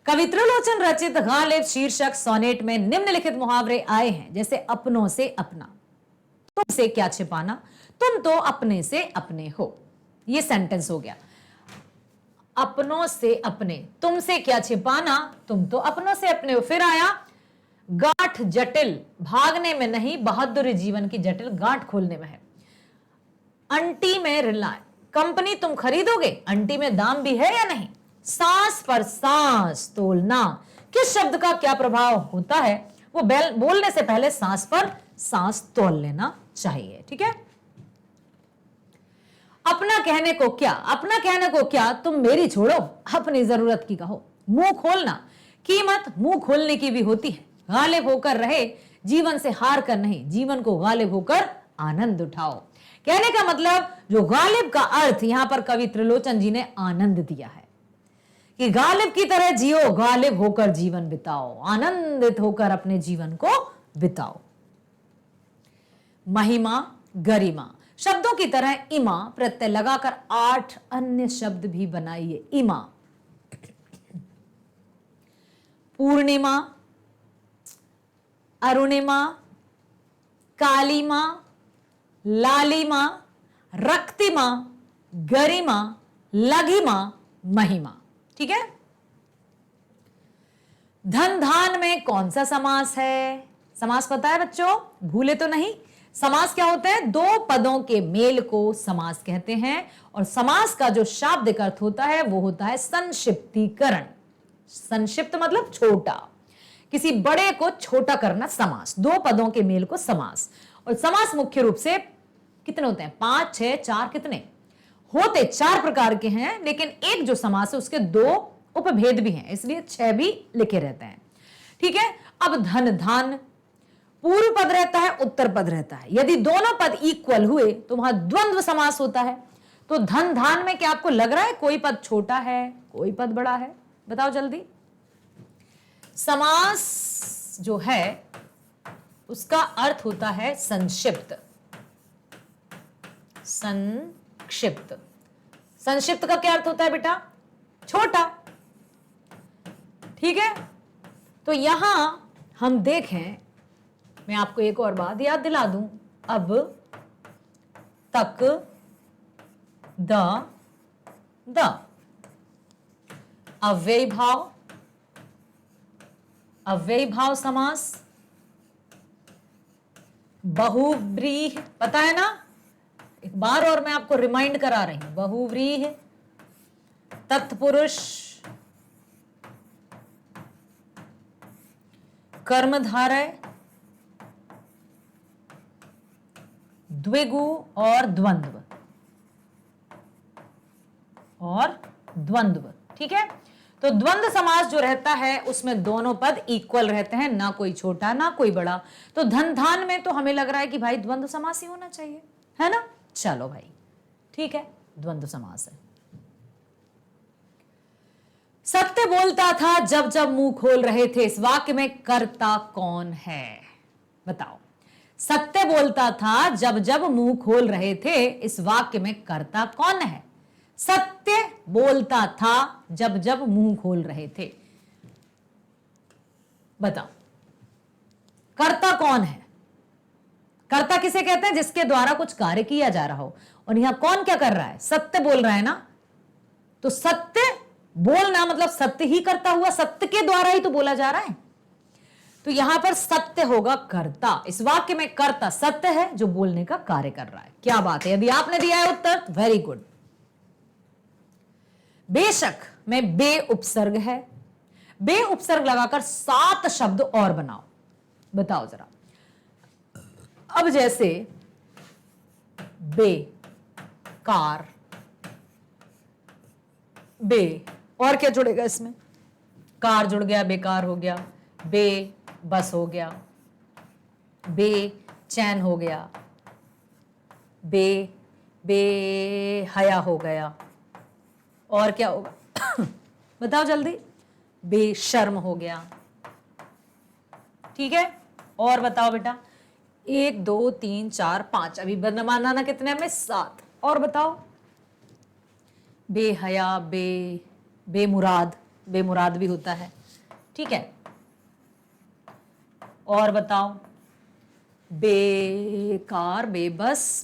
कवि त्रिलोचन रचित गालिब शीर्षक सोनेट में निम्नलिखित मुहावरे आए हैं, जैसे अपनों से अपना, तुमसे क्या छिपाना, तुम तो अपने से अपने हो। ये सेंटेंस हो गया। अपनों से अपने, तुमसे क्या छिपाना, तुम तो अपनों से अपने हो। फिर आया गांठ जटिल, भागने में नहीं बहादुरी जीवन की जटिल गांठ खोलने में है। अंटी में रिलाय, कंपनी तुम खरीदोगे, अंटी में दाम भी है या नहीं। सांस पर सांस तोलना, किस शब्द का क्या प्रभाव होता है, वो बोलने से पहले सांस पर सांस तोल लेना चाहिए। ठीक है, अपना कहने को क्या, अपना कहने को क्या, तुम मेरी छोड़ो अपनी जरूरत की कहो। मुंह खोलना, कीमत मुंह खोलने की भी होती है। गालिब होकर रहे, जीवन से हार कर नहीं, जीवन को गालिब होकर आनंद उठाओ। कहने का मतलब, जो गालिब का अर्थ यहां पर कवि त्रिलोचन जी ने आनंद दिया है कि गालिब की तरह जियो, गालिब होकर जीवन बिताओ, आनंदित होकर अपने जीवन को बिताओ। महिमा गरिमा, शब्दों की तरह इमा प्रत्यय लगाकर 8 अन्य शब्द भी बनाइए। इमा, पूर्णिमा, अरुणिमा, कालीमा, लालिमा, रक्तिमा, गरिमा, लघिमा, महिमा। ठीक है, धन धान में कौन सा समास है? समास पता है बच्चों, भूले तो नहीं। समास क्या होता है? 2 पदों के मेल को समास कहते हैं। और समास का जो शाब्दिक अर्थ होता है वो होता है संक्षिप्तीकरण। संक्षिप्त मतलब छोटा, किसी बड़े को छोटा करना समास। 2 पदों के मेल को समास। और समास मुख्य रूप से कितने होते हैं? 5, 6, 4, कितने होते? 4 प्रकार के हैं, लेकिन एक जो समास है उसके 2 उपभेद भी हैं, इसलिए 6 भी लिखे रहते हैं। ठीक है, अब धन धान, पूर्व पद रहता है, उत्तर पद रहता है। यदि दोनों पद इक्वल हुए तो वहां द्वंद्व समास होता है। तो धन धान में क्या आपको लग रहा है कोई पद छोटा है, कोई पद बड़ा है? बताओ जल्दी। समास जो है उसका अर्थ होता है संक्षिप्त। संक्षिप्त, संक्षिप्त का क्या अर्थ होता है बेटा? छोटा। ठीक है, तो यहां हम देखें, मैं आपको एक और बात याद दिला दूं, अब तक द अव्ययी भाव, अव्ययी भाव समास, बहुव्रीहि, पता है ना, एक बार और मैं आपको रिमाइंड करा रही हूं, बहुव्रीहि, तत्पुरुष, कर्मधारय, द्विगु और द्वंद्व, ठीक है। तो द्वंद्व समास जो रहता है उसमें दोनों पद इक्वल रहते हैं, ना कोई छोटा ना कोई बड़ा। तो धन धान में तो हमें लग रहा है कि भाई द्वंद्व समास ही होना चाहिए, है ना। चलो भाई ठीक है, द्वंद्व समास है। सत्य बोलता था जब जब मुंह खोल रहे थे, इस वाक्य में कर्ता कौन है, बताओ। सत्य बोलता था जब जब मुंह खोल रहे थे, इस वाक्य में कर्ता कौन है। सत्य बोलता था जब जब मुंह खोल रहे थे, बताओ कर्ता कौन है। कर्ता किसे कहते हैं, जिसके द्वारा कुछ कार्य किया जा रहा हो। और यहां कौन क्या कर रहा है, सत्य बोल रहा है ना। तो सत्य बोलना मतलब सत्य ही करता हुआ, सत्य के द्वारा ही तो बोला जा रहा है। तो यहां पर सत्य होगा कर्ता। इस वाक्य में कर्ता सत्य है जो बोलने का कार्य कर रहा है। क्या बात है, यदि आपने दिया है उत्तर, वेरी गुड। बेशक में बे उपसर्ग है, बे उपसर्ग लगाकर 7 शब्द और बनाओ, बताओ जरा। अब जैसे बेकार, बे और क्या जुड़ेगा इसमें, कार जुड़ गया, बेकार हो गया, बे बस हो गया, बे चैन हो गया, बे हया हो गया, और क्या होगा बताओ जल्दी, बेशर्म हो गया, ठीक है। और बताओ बेटा, 1 2 3 4 5, अभी बनाना कितने हमें, 7। और बताओ, बेहया, बेमुराद, बेमुराद भी होता है, ठीक है। और बताओ, बेकार, बेबस,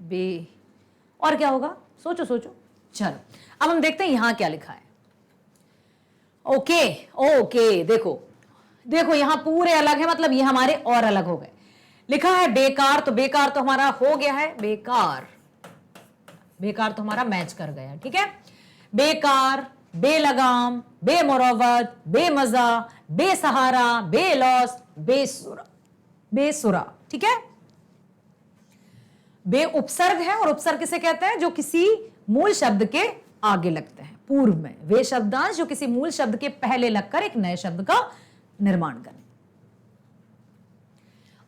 बे और क्या होगा, सोचो सोचो। चलो अब हम देखते हैं यहां क्या लिखा है। ओके देखो यहां पूरे अलग है, मतलब ये हमारे और अलग हो गए। लिखा है बेकार, तो बेकार तो हमारा हो गया है, बेकार तो हमारा मैच कर गया, ठीक है। बेकार, बेलगाम, बेमुरवत, बेमजा, बेसहारा, बेलौस, बेसुरा, ठीक है। बे उपसर्ग है, और उपसर्ग किसे कहते हैं, जो किसी मूल शब्द के आगे लगते हैं पूर्व में। वे शब्दांश जो किसी मूल शब्द के पहले लगकर एक नए शब्द का निर्माण करें।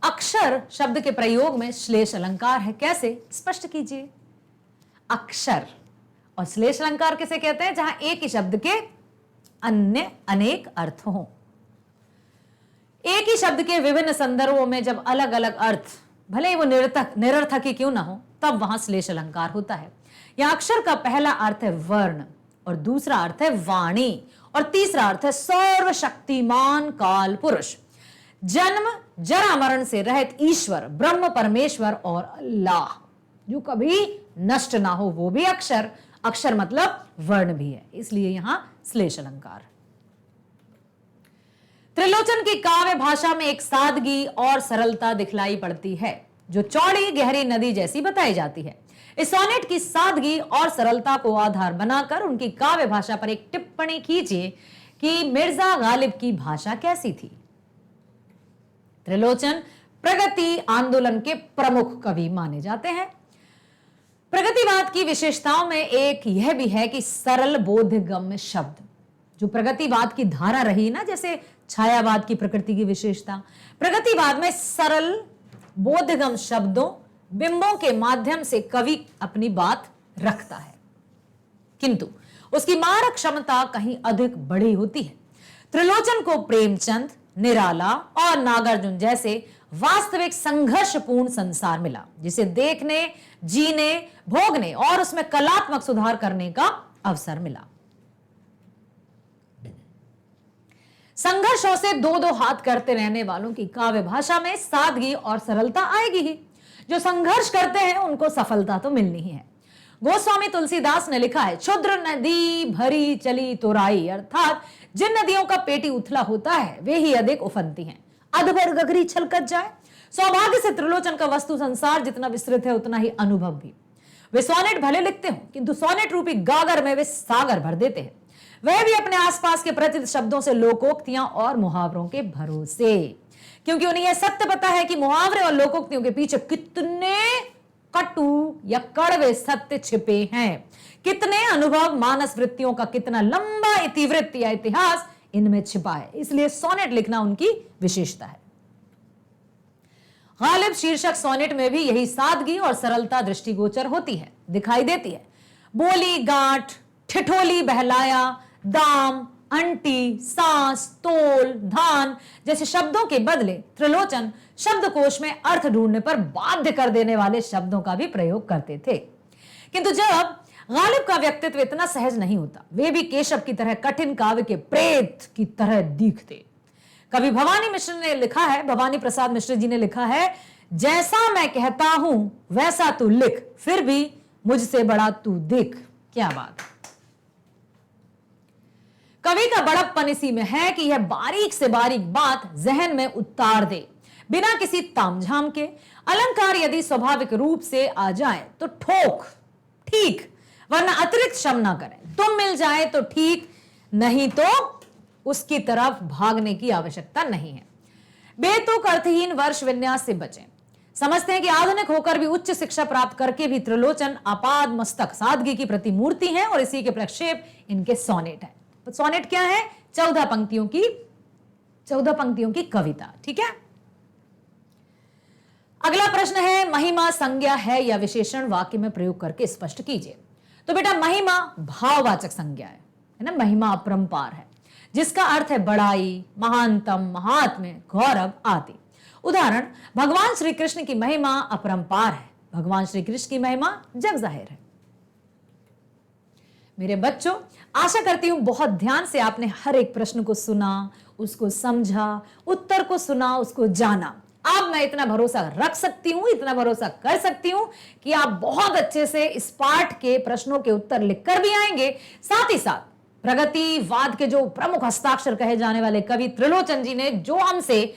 अक्षर शब्द के प्रयोग में श्लेष अलंकार है, कैसे, स्पष्ट कीजिए। अक्षर और श्लेष अलंकार किसे कहते हैं, जहां एक ही शब्द के अन्य अनेक अर्थ हों। एक ही शब्द के विभिन्न संदर्भों में जब अलग अलग अर्थ, भले ही वो निरर्थक ही क्यों ना हो, तब वहां श्लेष अलंकार होता है। यहां अक्षर का पहला अर्थ है वर्ण, और दूसरा अर्थ है वाणी, और तीसरा अर्थ है सर्वशक्तिमान काल पुरुष, जन्म जरा मरण से रहित ईश्वर, ब्रह्म परमेश्वर और अल्लाह, जो कभी नष्ट ना हो, वो भी अक्षर। अक्षर मतलब वर्ण भी है, इसलिए यहां श्लेष अलंकार। त्रिलोचन की काव्य भाषा में एक सादगी और सरलता दिखलाई पड़ती है, जो चौड़ी गहरी नदी जैसी बताई जाती है। इस सोनेट की सादगी और सरलता को आधार बनाकर उनकी काव्य भाषा पर एक टिप्पणी कीजिए कि मिर्जा गालिब की भाषा कैसी थी। त्रिलोचन प्रगति आंदोलन के प्रमुख कवि माने जाते हैं। प्रगतिवाद की विशेषताओं में एक यह भी है कि सरल बोधगम्य शब्द, जो प्रगतिवाद की धारा रही ना, जैसे छायावाद की प्रकृति की विशेषता, प्रगतिवाद में सरल बोधगम्य शब्दों, बिंबों के माध्यम से कवि अपनी बात रखता है, किंतु उसकी मारक क्षमता कहीं अधिक बड़ी होती है। त्रिलोचन को प्रेमचंद, निराला और नागार्जुन जैसे वास्तविक संघर्षपूर्ण संसार मिला, जिसे देखने, जीने, भोगने और उसमें कलात्मक सुधार करने का अवसर मिला। संघर्षों से दो दो हाथ करते रहने वालों की काव्य भाषा में सादगी और सरलता आएगी ही। जो संघर्ष करते हैं उनको सफलता तो मिलनी ही है। गोस्वामी तुलसीदास ने लिखा है, क्षुद्र नदी भरी चली तोराई, अर्थात जिन नदियों का पेटी उथला होता है वे ही अधिक उफनती हैं। अधभर गगरी छलकत जाए। सौभाग्य से त्रिलोचन का वस्तु संसार जितना विस्तृत है उतना ही अनुभव भी। वे सोनेट भले लिखते हो किंतु सोनेट रूपी गागर में वे सागर भर देते हैं। वह भी अपने आसपास के प्रचलित शब्दों से, लोकोक्तियां और मुहावरों के भरोसे, क्योंकि उन्हें यह सत्य पता है कि मुहावरे और लोकोक्तियों के पीछे कितने कटु या कड़वे सत्य छिपे हैं, कितने अनुभव, मानस वृत्तियों का कितना लंबा इतिवृत्त या इतिहास इनमें छिपा है। इसलिए सोनेट लिखना उनकी विशेषता है। गालिब शीर्षक सोनेट में भी यही सादगी और सरलता दृष्टिगोचर होती है, दिखाई देती है। बोली गांठ, ठिठोली बहलाया, दाम, अंटी, सांस, तोल, धान जैसे शब्दों के बदले त्रिलोचन शब्दकोश में अर्थ ढूंढने पर बाध्य कर देने वाले शब्दों का भी प्रयोग करते थे। किंतु जब गालिब का व्यक्तित्व इतना सहज नहीं होता, वे भी केशव की तरह कठिन काव्य के प्रेत की तरह दिखते। कवि भवानी मिश्र ने लिखा है, भवानी प्रसाद मिश्र जी ने लिखा है, जैसा मैं कहता हूं वैसा तू लिख, फिर भी मुझसे बड़ा तू दिख। क्या बात। कवि का बड़प्पन इसी में है कि यह बारीक से बारीक बात जहन में उतार दे, बिना किसी तामझाम के। अलंकार यदि स्वाभाविक रूप से आ जाए तो ठोक, ठीक, वरना अतिरिक्त श्रम ना करें। तुम मिल जाए तो ठीक, नहीं तो उसकी तरफ भागने की आवश्यकता नहीं है। बेतुक अर्थहीन वर्ष विन्यास से बचें। समझते हैं कि आधुनिक होकर भी, उच्च शिक्षा प्राप्त करके भी त्रिलोचन आपाद मस्तक सादगी की प्रतिमूर्ति हैं और इसी के प्रक्षेप इनके सोनेट है। तो सोनेट क्या है? 14 पंक्तियों की कविता। ठीक है। अगला प्रश्न है, महिमा संज्ञा है या विशेषण? वाक्य में प्रयोग करके स्पष्ट कीजिए। तो बेटा महिमा भाववाचक संज्ञा है ना। महिमा अपरंपार है, जिसका अर्थ है बड़ाई, महानतम, महात्म्य, गौरव आदि। उदाहरण, भगवान श्री कृष्ण की महिमा अपरंपार है। भगवान श्री कृष्ण की महिमा जग जाहिर है। मेरे बच्चों, आशा करती हूं बहुत ध्यान से आपने हर एक प्रश्न को सुना, उसको समझा, उत्तर को सुना, उसको जाना। अब मैं इतना भरोसा रख सकती हूं, इतना भरोसा कर सकती हूं कि आप बहुत अच्छे से इस पाठ के प्रश्नों के उत्तर लिखकर भी आएंगे। साथ ही साथ प्रगतिवाद के जो प्रमुख हस्ताक्षर कहे जाने वाले कवि त्रिलोचन जी ने जो हमसे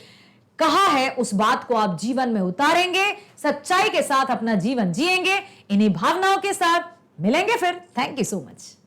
कहा है, उस बात को आप जीवन में उतारेंगे, सच्चाई के साथ अपना जीवन जिएंगे। इन्हीं भावनाओं के साथ मिलेंगे फिर। Thank you so much.